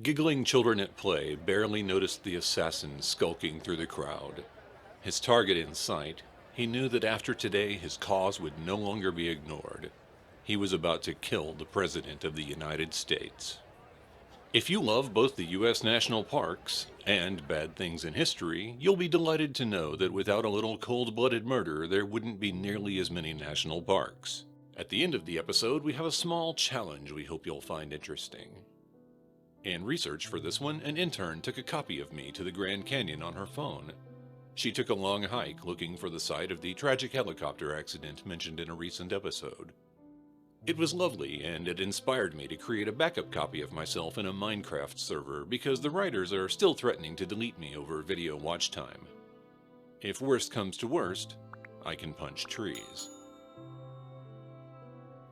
Giggling children at play barely noticed the assassin skulking through the crowd. His target in sight, he knew that after today his cause would no longer be ignored. He was about to kill the President of the United States. If you love both the U.S. national parks and bad things in history, you'll be delighted to know that without a little cold-blooded murder, there wouldn't be nearly as many national parks. At the end of the episode, we have a small challenge we hope you'll find interesting. In research for this one, an intern took a copy of me to the Grand Canyon on her phone. She took a long hike looking for the site of the tragic helicopter accident mentioned in a recent episode. It was lovely, and it inspired me to create a backup copy of myself in a Minecraft server because the writers are still threatening to delete me over video watch time. If worst comes to worst, I can punch trees.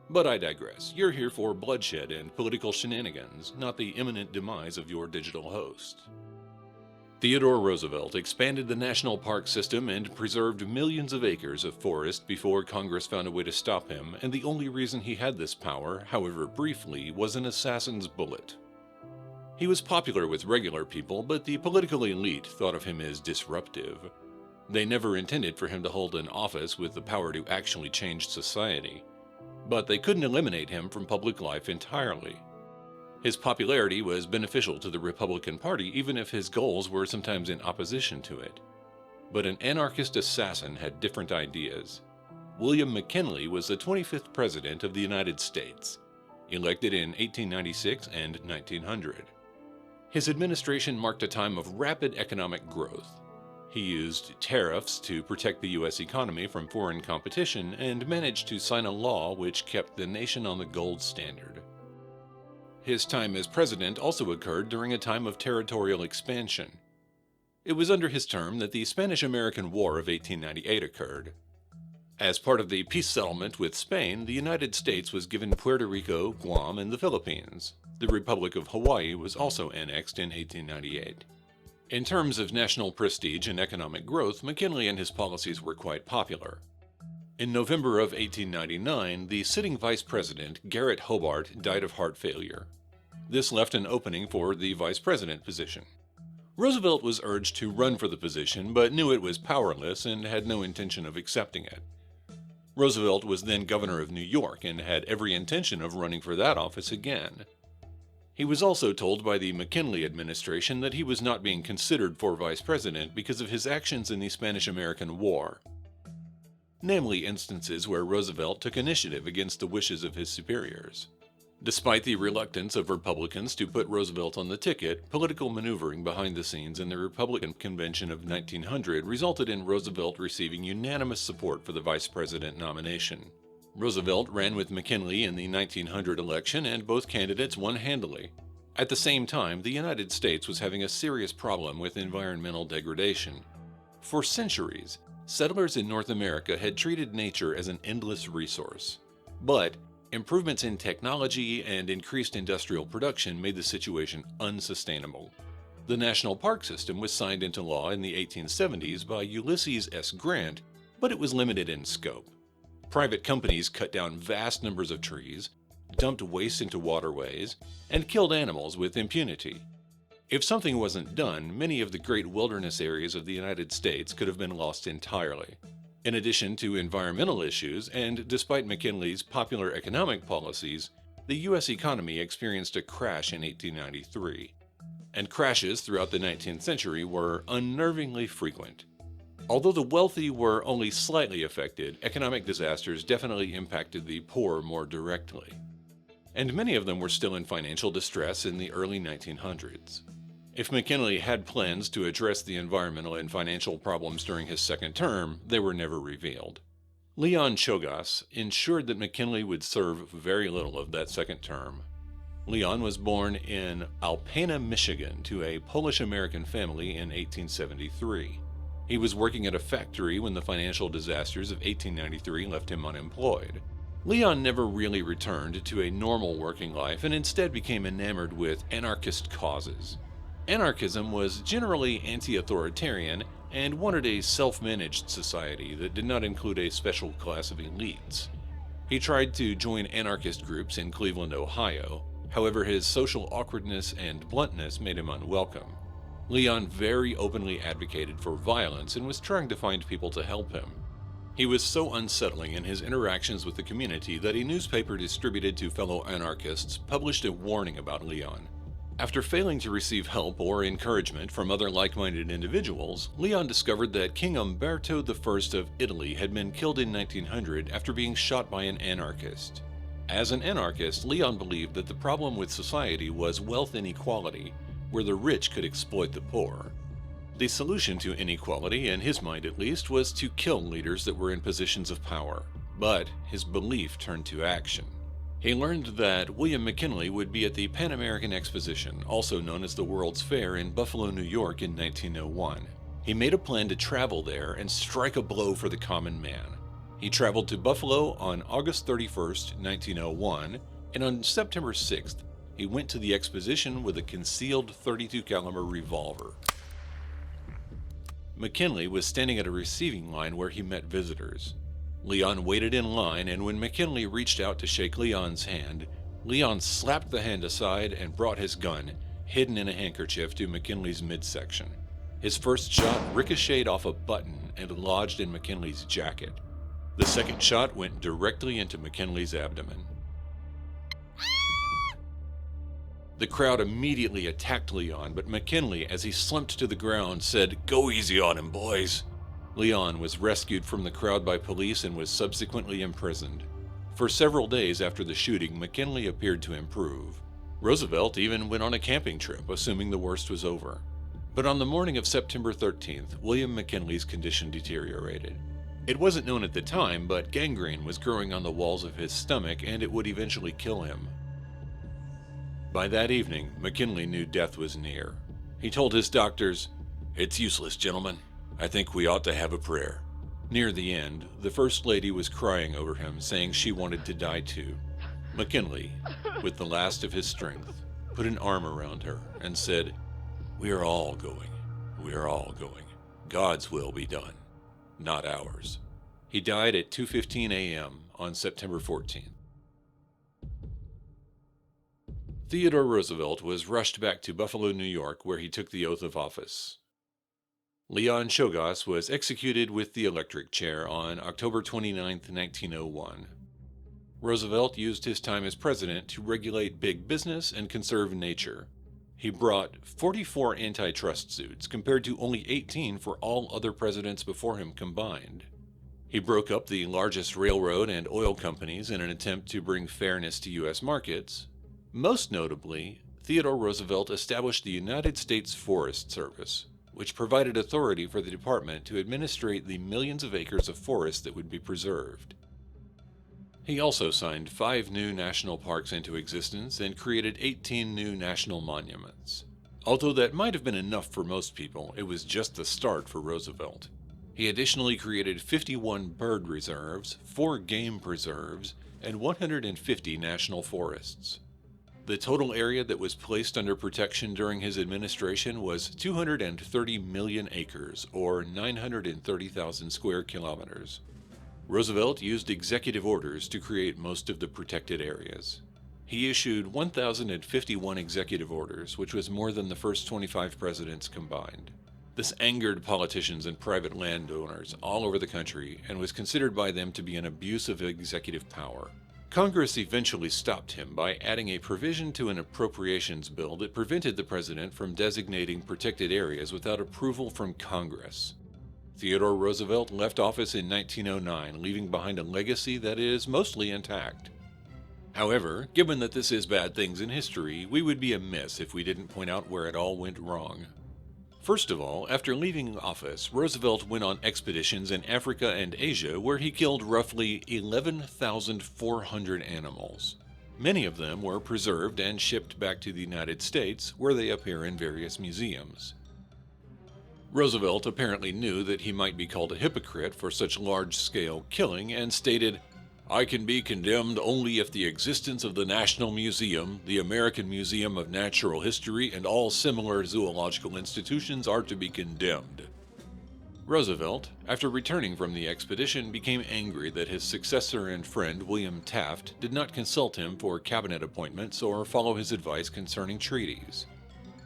But I digress. You're here for bloodshed and political shenanigans, not the imminent demise of your digital host. Theodore Roosevelt expanded the national park system and preserved millions of acres of forest before Congress found a way to stop him, and the only reason he had this power, however briefly, was an assassin's bullet. He was popular with regular people, but the political elite thought of him as disruptive. They never intended for him to hold an office with the power to actually change society. But they couldn't eliminate him from public life entirely. His popularity was beneficial to the Republican Party even if his goals were sometimes in opposition to it. But an anarchist assassin had different ideas. William McKinley was the 25th President of the United States, elected in 1896 and 1900. His administration marked a time of rapid economic growth. He used tariffs to protect the U.S. economy from foreign competition and managed to sign a law which kept the nation on the gold standard. His time as president also occurred during a time of territorial expansion. It was under his term that the Spanish-American War of 1898 occurred. As part of the peace settlement with Spain, the United States was given Puerto Rico, Guam, and the Philippines. The Republic of Hawaii was also annexed in 1898. In terms of national prestige and economic growth, McKinley and his policies were quite popular. In November of 1899, the sitting vice president, Garrett Hobart, died of heart failure. This left an opening for the vice president position. Roosevelt was urged to run for the position, but knew it was powerless and had no intention of accepting it. Roosevelt was then governor of New York and had every intention of running for that office again. He was also told by the McKinley administration that he was not being considered for vice president because of his actions in the Spanish-American War, namely instances where Roosevelt took initiative against the wishes of his superiors. Despite the reluctance of Republicans to put Roosevelt on the ticket, political maneuvering behind the scenes in the Republican Convention of 1900 resulted in Roosevelt receiving unanimous support for the vice president nomination. Roosevelt ran with McKinley in the 1900 election, and both candidates won handily. At the same time, the United States was having a serious problem with environmental degradation. For centuries, settlers in North America had treated nature as an endless resource. But improvements in technology and increased industrial production made the situation unsustainable. The national park system was signed into law in the 1870s by Ulysses S. Grant, but it was limited in scope. Private companies cut down vast numbers of trees, dumped waste into waterways, and killed animals with impunity. If something wasn't done, many of the great wilderness areas of the United States could have been lost entirely. In addition to environmental issues, and despite McKinley's popular economic policies, the U.S. economy experienced a crash in 1893. And crashes throughout the 19th century were unnervingly frequent. Although the wealthy were only slightly affected, economic disasters definitely impacted the poor more directly. And many of them were still in financial distress in the early 1900s. If McKinley had plans to address the environmental and financial problems during his second term, they were never revealed. Leon Chogas ensured that McKinley would serve very little of that second term. Leon was born in Alpena, Michigan, to a Polish-American family in 1873. He was working at a factory when the financial disasters of 1893 left him unemployed. Leon never really returned to a normal working life and instead became enamored with anarchist causes. Anarchism was generally anti-authoritarian and wanted a self-managed society that did not include a special class of elites. He tried to join anarchist groups in Cleveland, Ohio. However, his social awkwardness and bluntness made him unwelcome. Leon very openly advocated for violence and was trying to find people to help him. He was so unsettling in his interactions with the community that a newspaper distributed to fellow anarchists published a warning about Leon. After failing to receive help or encouragement from other like-minded individuals, Leon discovered that King Umberto I of Italy had been killed in 1900 after being shot by an anarchist. As an anarchist, Leon believed that the problem with society was wealth inequality, where the rich could exploit the poor. The solution to inequality, in his mind at least, was to kill leaders that were in positions of power. But his belief turned to action. He learned that William McKinley would be at the Pan American Exposition, also known as the World's Fair, in Buffalo, New York in 1901. He made a plan to travel there and strike a blow for the common man. He traveled to Buffalo on August 31st, 1901, and on September 6th, he went to the exposition with a concealed .32 caliber revolver. McKinley was standing at a receiving line where he met visitors. Leon waited in line, and when McKinley reached out to shake Leon's hand, Leon slapped the hand aside and brought his gun, hidden in a handkerchief, to McKinley's midsection. His first shot ricocheted off a button and lodged in McKinley's jacket. The second shot went directly into McKinley's abdomen. The crowd immediately attacked Leon, but McKinley, as he slumped to the ground, said, "Go easy on him, boys." Leon was rescued from the crowd by police and was subsequently imprisoned. For several days after the shooting, McKinley appeared to improve. Roosevelt even went on a camping trip, assuming the worst was over. But on the morning of September 13th, William McKinley's condition deteriorated. It wasn't known at the time, but gangrene was growing on the walls of his stomach, and it would eventually kill him. By that evening, McKinley knew death was near. He told his doctors, "It's useless, gentlemen. I think we ought to have a prayer." Near the end, the First Lady was crying over him, saying she wanted to die too. McKinley, with the last of his strength, put an arm around her and said, "We are all going. We are all going. God's will be done, not ours." He died at 2:15 a.m. on September 14th. Theodore Roosevelt was rushed back to Buffalo, New York, where he took the oath of office. Leon Czolgosz was executed with the electric chair on October 29, 1901. Roosevelt used his time as president to regulate big business and conserve nature. He brought 44 antitrust suits, compared to only 18 for all other presidents before him combined. He broke up the largest railroad and oil companies in an attempt to bring fairness to U.S. markets. Most notably, Theodore Roosevelt established the United States Forest Service, which provided authority for the department to administrate the millions of acres of forest that would be preserved. He also signed 5 new national parks into existence and created 18 new national monuments. Although that might have been enough for most people, it was just the start for Roosevelt. He additionally created 51 bird reserves, 4 game preserves, and 150 national forests. The total area that was placed under protection during his administration was 230 million acres, or 930,000 square kilometers. Roosevelt used executive orders to create most of the protected areas. He issued 1,051 executive orders, which was more than the first 25 presidents combined. This angered politicians and private landowners all over the country and was considered by them to be an abuse of executive power. Congress eventually stopped him by adding a provision to an appropriations bill that prevented the president from designating protected areas without approval from Congress. Theodore Roosevelt left office in 1909, leaving behind a legacy that is mostly intact. However, given that this is bad things in history, we would be amiss if we didn't point out where it all went wrong. First of all, after leaving office, Roosevelt went on expeditions in Africa and Asia where he killed roughly 11,400 animals. Many of them were preserved and shipped back to the United States, where they appear in various museums. Roosevelt apparently knew that he might be called a hypocrite for such large-scale killing and stated, "I can be condemned only if the existence of the National Museum, the American Museum of Natural History, and all similar zoological institutions are to be condemned." Roosevelt, after returning from the expedition, became angry that his successor and friend William Taft did not consult him for cabinet appointments or follow his advice concerning treaties.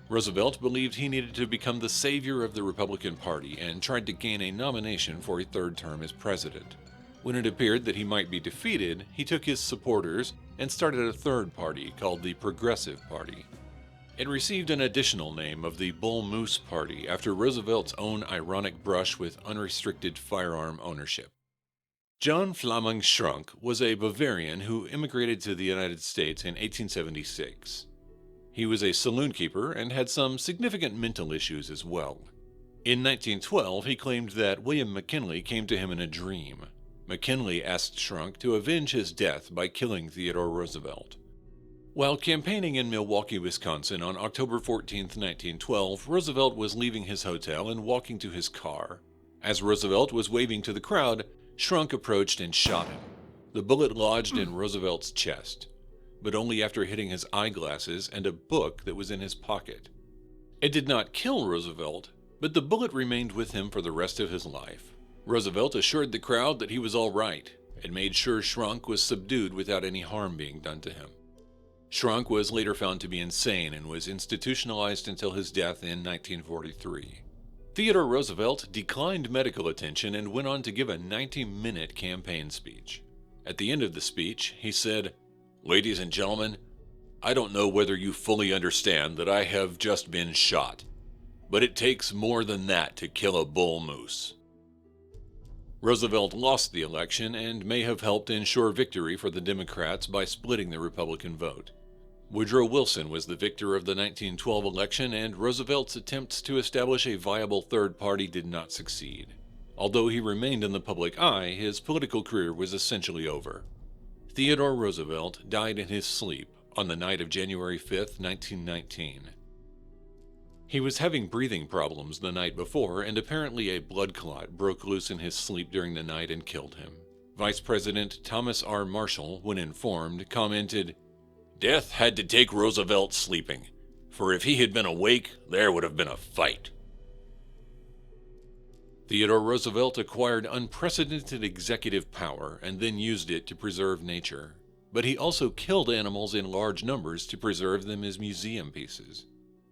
Roosevelt believed he needed to become the savior of the Republican Party and tried to gain a nomination for a third term as president. When it appeared that he might be defeated, he took his supporters and started a third party called the Progressive Party. It received an additional name of the Bull Moose Party after Roosevelt's own ironic brush with unrestricted firearm ownership. John Flaming Schrunk was a Bavarian who immigrated to the United States in 1876. He was a saloon keeper and had some significant mental issues as well. In 1912, he claimed that William McKinley came to him in a dream. McKinley asked Schrunk to avenge his death by killing Theodore Roosevelt. While campaigning in Milwaukee, Wisconsin on October 14, 1912, Roosevelt was leaving his hotel and walking to his car. As Roosevelt was waving to the crowd, Schrunk approached and shot him. The bullet lodged in Roosevelt's chest, but only after hitting his eyeglasses and a book that was in his pocket. It did not kill Roosevelt, but the bullet remained with him for the rest of his life. Roosevelt assured the crowd that he was all right and made sure Schrunk was subdued without any harm being done to him. Schrunk was later found to be insane and was institutionalized until his death in 1943. Theodore Roosevelt declined medical attention and went on to give a 90-minute campaign speech. At the end of the speech, he said, "Ladies and gentlemen, I don't know whether you fully understand that I have just been shot, but it takes more than that to kill a bull moose." Roosevelt lost the election and may have helped ensure victory for the Democrats by splitting the Republican vote. Woodrow Wilson was the victor of the 1912 election, and Roosevelt's attempts to establish a viable third party did not succeed. Although he remained in the public eye, his political career was essentially over. Theodore Roosevelt died in his sleep on the night of January 5, 1919. He was having breathing problems the night before, and apparently a blood clot broke loose in his sleep during the night and killed him. Vice President Thomas R. Marshall, when informed, commented, "Death had to take Roosevelt sleeping, for if he had been awake, there would have been a fight." Theodore Roosevelt acquired unprecedented executive power and then used it to preserve nature. But he also killed animals in large numbers to preserve them as museum pieces.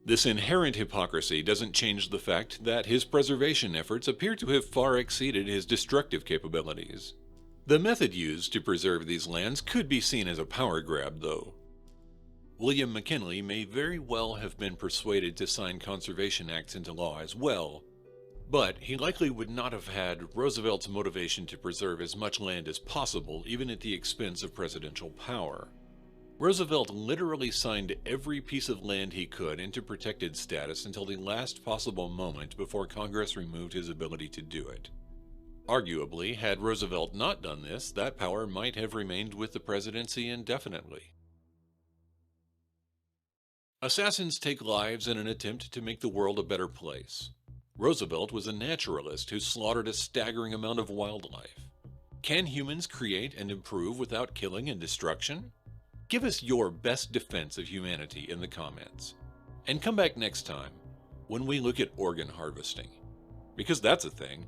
This inherent hypocrisy doesn't change the fact that his preservation efforts appear to have far exceeded his destructive capabilities. The method used to preserve these lands could be seen as a power grab, though. William McKinley may very well have been persuaded to sign conservation acts into law as well, but he likely would not have had Roosevelt's motivation to preserve as much land as possible, even at the expense of presidential power. Roosevelt literally signed every piece of land he could into protected status until the last possible moment before Congress removed his ability to do it. Arguably, had Roosevelt not done this, that power might have remained with the presidency indefinitely. Assassins take lives in an attempt to make the world a better place. Roosevelt was a naturalist who slaughtered a staggering amount of wildlife. Can humans create and improve without killing and destruction? Give us your best defense of humanity in the comments. And come back next time when we look at organ harvesting, because that's a thing.